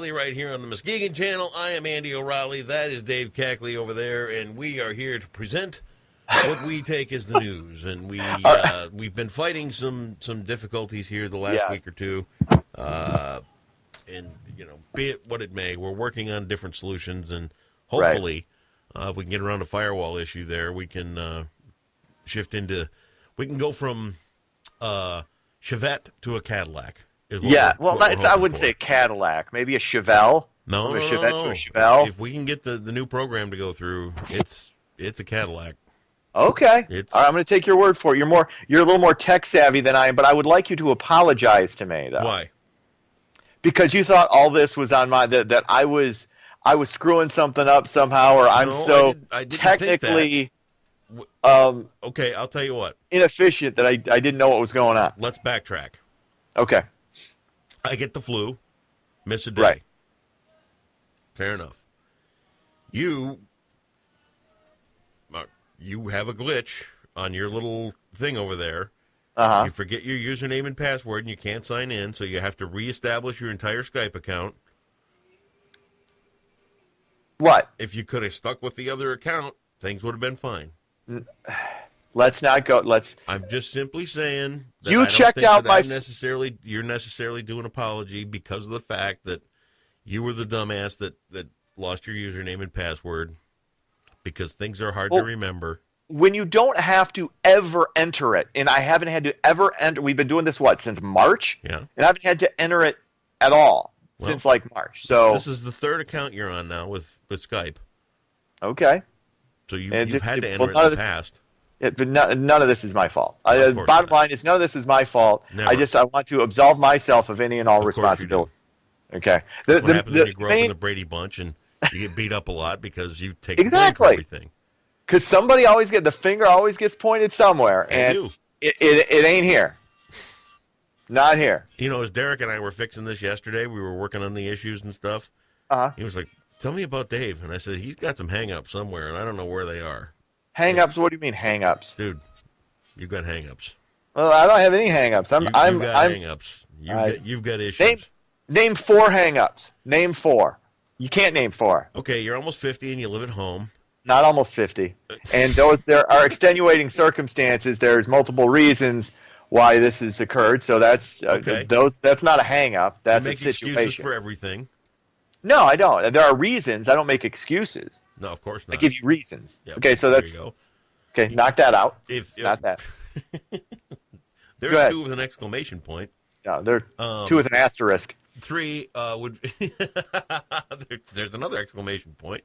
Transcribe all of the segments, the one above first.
O'Reilly right here on the Muskegon Channel. I am Andy O'Reilly. That is Dave Cackley over there, and we are here to present what we take as the news. And we've been fighting some difficulties here the last week or two, and be it what it may, we're working on different solutions, and hopefully, if we can get around the firewall issue there, we can shift into. We can go from Chevette to a Cadillac. Yeah, I wouldn't say a Cadillac. Maybe a Chevelle. No, a Chevette to a Chevelle. If we can get the new program to go through, it's a Cadillac. Okay. All right, I'm going to take your word for it. You're a little more tech savvy than I am, but I would like you to apologize to me, though. Why? Because you thought all this was on that I was screwing something up somehow, or I didn't technically okay, I'll tell you what. Inefficient that I didn't know what was going on. Let's backtrack. Okay. I get the flu, miss a day. Right. Fair enough. You have a glitch on your little thing over there. Uh-huh. You forget your username and password, and you can't sign in, so you have to reestablish your entire Skype account. What? If you could have stuck with the other account, things would have been fine. Let's not go. I'm just simply saying that you checked out my. You're necessarily doing an apology because of the fact that you were the dumbass that lost your username and password because things are hard to remember. When you don't have to ever enter it, and I haven't had to ever enter. We've been doing this since March. Yeah. And I haven't had to enter it at all since March. So this is the third account you're on now with Skype. Okay. So you've had to enter it in the past. But none of this is my fault. Bottom line is none of this is my fault. Never. I want to absolve myself of any and all responsibility. Okay. What happens when you grow up in the Brady Bunch and you get beat up a lot because you take the blame for everything? Because somebody the finger always gets pointed somewhere, and it ain't here. Not here. As Derek and I were fixing this yesterday, we were working on the issues and stuff. He was like, "Tell me about Dave," and I said, "He's got some hang-ups somewhere, and I don't know where they are." Hang-ups? What do you mean hang-ups? Dude, you've got hang-ups. Well, I don't have any hang-ups. You've got hang-ups. You've got issues. Name 4 hang-ups. Name 4. You can't name 4. Okay, you're almost 50 and you live at home. Not almost 50. And there are extenuating circumstances. There's multiple reasons why this has occurred. So that's that's not a hang-up. That's a situation. You make excuses for everything. No, I don't. There are reasons. I don't make excuses. No, of course not. I give you reasons. Yep, okay, so that's... There you go. Okay, knock that out. Not that. There's 2 with an exclamation point. No, there are 2 with an asterisk. 3 would... there's another exclamation point.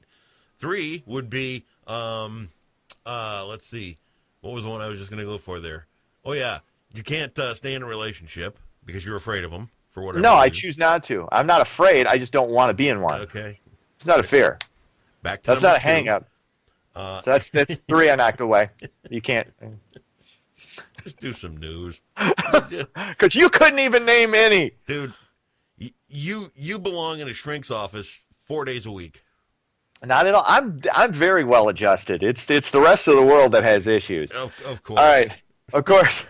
3 would be... let's see. What was the one I was just going to go for there? Oh, yeah. You can't stay in a relationship because you're afraid of them. For whatever reason. I choose not to. I'm not afraid. I just don't want to be in one. Okay. It's not a fear. That's not a hang-up. So that's 3 I knocked away. You can't. Just do some news. Because you couldn't even name any. Dude, you belong in a shrink's office 4 days a week. Not at all. I'm very well adjusted. It's the rest of the world that has issues. Of course. All right. Of course.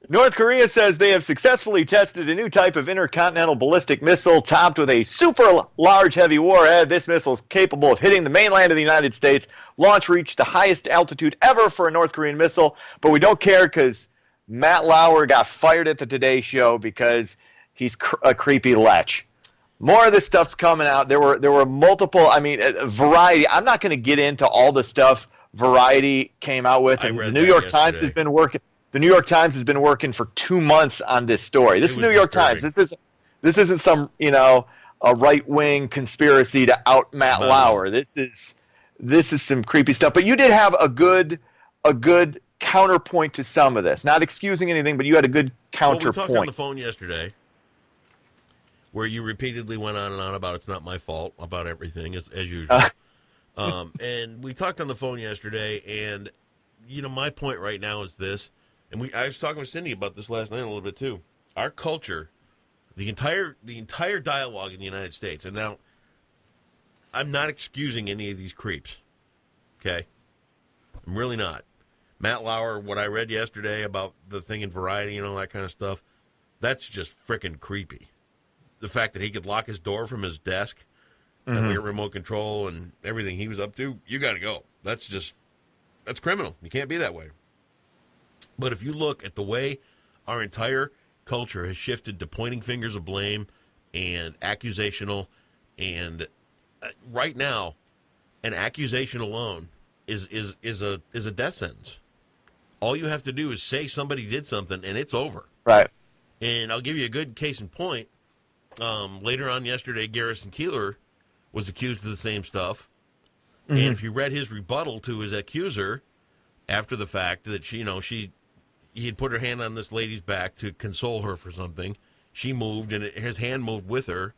North Korea says they have successfully tested a new type of intercontinental ballistic missile topped with a super large heavy warhead. This missile is capable of hitting the mainland of the United States. Launch reached the highest altitude ever for a North Korean missile, but we don't care because Matt Lauer got fired at the Today Show because he's a creepy lech. More of this stuff's coming out. There were multiple. Variety. I'm not going to get into all the stuff Variety came out with, and the New York Times has been working. The New York Times has been working for 2 months on this story. This is New York Times. This isn't some a right-wing conspiracy to out Matt Lauer. This is some creepy stuff. But you did have a good counterpoint to some of this. Not excusing anything, but you had a good counterpoint. We talked on the phone yesterday, where you repeatedly went on and on about it's not my fault about everything as usual. And we talked on the phone yesterday, and my point right now is this. And I was talking with Cindy about this last night a little bit too. Our culture, the entire dialogue in the United States, and now I'm not excusing any of these creeps. Okay? I'm really not. Matt Lauer, what I read yesterday about the thing in Variety and all that kind of stuff, that's just frickin' creepy. the fact that he could lock his door from his desk and like a remote control and everything he was up to, you got to go. That's criminal. You can't be that way. But if you look at the way our entire culture has shifted to pointing fingers of blame and accusational, and right now, an accusation alone is a death sentence. All you have to do is say somebody did something, and it's over. Right. And I'll give you a good case in point. Later on yesterday, Garrison Keeler was accused of the same stuff. And if you read his rebuttal to his accuser after the fact that he had put her hand on this lady's back to console her for something. She moved, and his hand moved with her.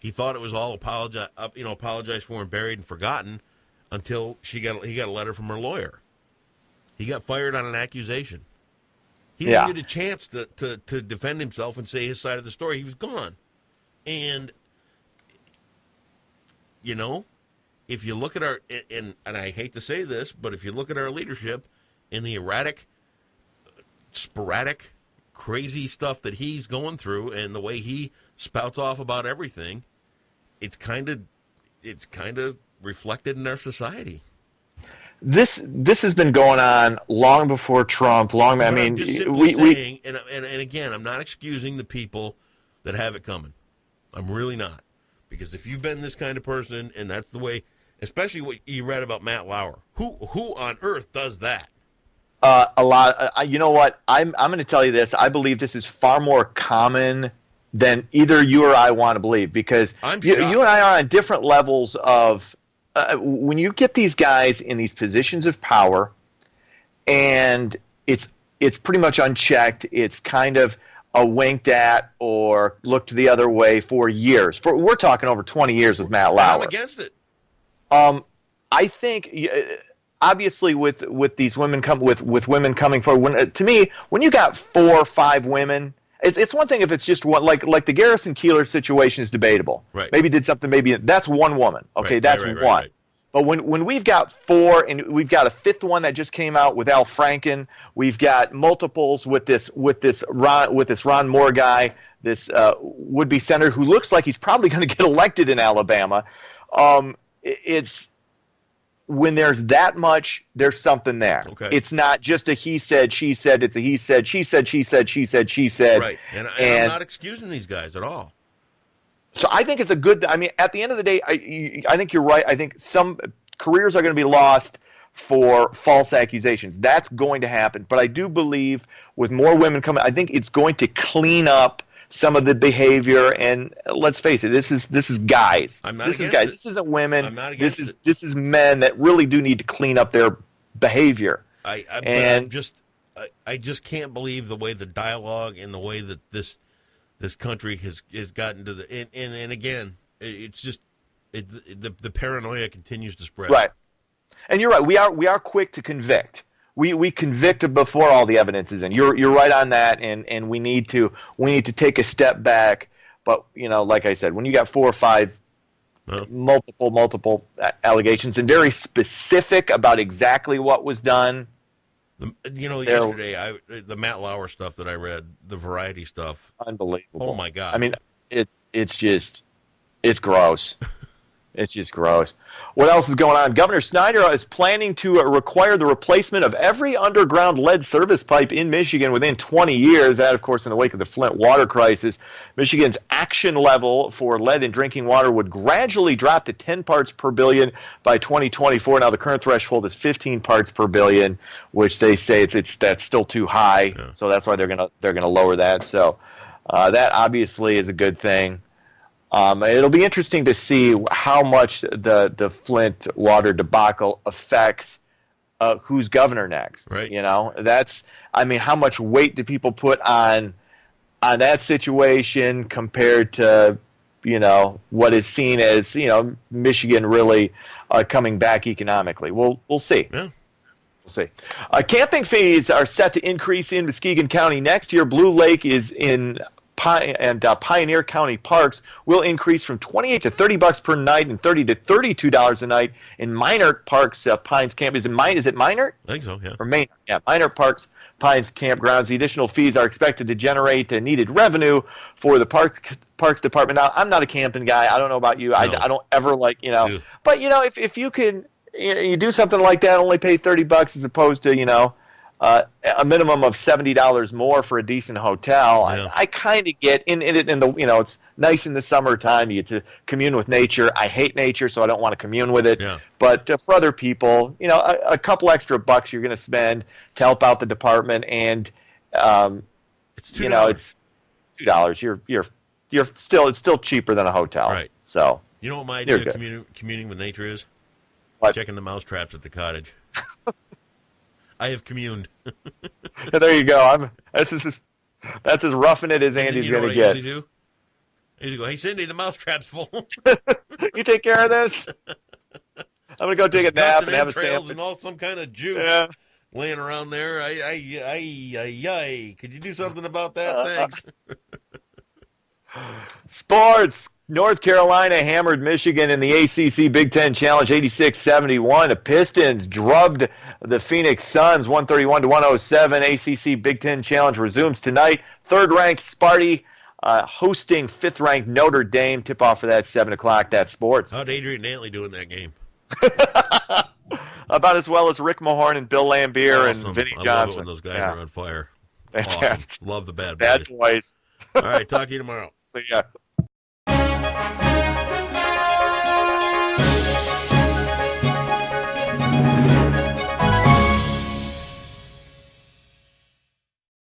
He thought it was all apologized for and buried and forgotten until he got a letter from her lawyer. He got fired on an accusation. He needed a chance to defend himself and say his side of the story. He was gone. And, if you look at our, and I hate to say this, but if you look at our leadership and the erratic, sporadic, crazy stuff that he's going through and the way he spouts off about everything, it's kind of reflected in our society. This has been going on long before Trump. And again, I'm not excusing the people that have it coming. I'm really not, because if you've been this kind of person, and that's the way, especially what you read about Matt Lauer, who on earth does that? A lot. You know what? I'm going to tell you this. I believe this is far more common than either you or I want to believe, because you and I are on different levels of. When you get these guys in these positions of power, and it's pretty much unchecked, it's kind of a winked at or looked the other way for years. We're talking over 20 years with Matt Lauer. I'm against it. I think obviously with these women with women coming forward. To me, when you got 4 or 5 women. It's one thing if it's just one, like the Garrison Keeler situation is debatable. Right. Maybe did something. Maybe that's one woman. Okay, that's one. Right. But when we've got 4 and we've got a 5th one that just came out with Al Franken, we've got multiples with this Ron Moore guy, this would-be senator who looks like he's probably going to get elected in Alabama. It's when there's that much, there's something there. Okay. It's not just a he said, she said. It's a he said, she said, she said, she said, she said. Right. And I'm not excusing these guys at all. So I think it's a good. I mean, at the end of the day, I think you're right. I think some careers are going to be lost for false accusations. That's going to happen. But I do believe with more women coming, I think it's going to clean up some of the behavior. And let's face it, this is guys. I'm not this is against guys. it. This isn't women. I'm not against it. This is men that really do need to clean up their behavior. I just can't believe the way the dialogue and the way that this country has gotten to the and again, it's just the paranoia continues to spread. Right. And you're right. We are quick to convict. We convict before all the evidence is in. You're right on that, and we need to take a step back. But like I said, when you got 4 or 5 multiple allegations and very specific about exactly what was done. Yesterday, the Matt Lauer stuff that I read, the Variety stuff, unbelievable. Oh my God! I mean, it's gross. It's just gross. What else is going on? Governor Snyder is planning to require the replacement of every underground lead service pipe in Michigan within 20 years. That, of course, in the wake of the Flint water crisis. Michigan's action level for lead in drinking water would gradually drop to 10 parts per billion by 2024. Now, the current threshold is 15 parts per billion, which they say that's still too high. Yeah. So that's why they're gonna lower that. So that obviously is a good thing. It'll be interesting to see how much the Flint water debacle affects who's governor next. Right. How much weight do people put on that situation compared to what is seen as Michigan really coming back economically. We'll see. Yeah. We'll see. Camping fees are set to increase in Muskegon County next year. Blue Lake is in Pioneer County parks will increase from $28 to $30 per night and $30 to $32 a night. In Minert Parks, Pines Camp, is it Minert? I think so, yeah. Or Maynard, yeah. Minert Parks, Pines Campgrounds. The additional fees are expected to generate needed revenue for the parks department. Now, I'm not a camping guy. I don't know about you. No. I don't ever Yeah. But if you can, you do something like that, only pay $30 as opposed to a minimum of $70 more for a decent hotel. Yeah. I kind of get in the it's nice in the summertime. You get to commune with nature. I hate nature, so I don't want to commune with it. Yeah. But for other people, a couple extra bucks you're going to spend to help out the department, and it's $2. It's $2. It's still cheaper than a hotel. Right. So you know what my idea of communing with nature is? What? Checking the mouse traps at the cottage. I have communed. There you go. That's as roughing it as Andy's going to get. I usually go, hey, Cindy, the mouse trap's full. You take care of this? I'm going to go take a nap and have a sandwich. And all some kind of juice laying around there. Could you do something about that? Thanks. Sports. North Carolina hammered Michigan in the ACC Big Ten Challenge 86-71. The Pistons drubbed the Phoenix Suns 131-107. ACC Big Ten Challenge resumes tonight. Third-ranked Sparty hosting fifth-ranked Notre Dame. Tip-off for that 7 o'clock. That's sports. How'd Adrian Dantley do in that game? About as well as Rick Mahorn and Bill Lambier and Vinny Johnson. I love it when those guys are on fire. Awesome. Love the bad boys. Bad boys. All right, talk to you tomorrow. See ya.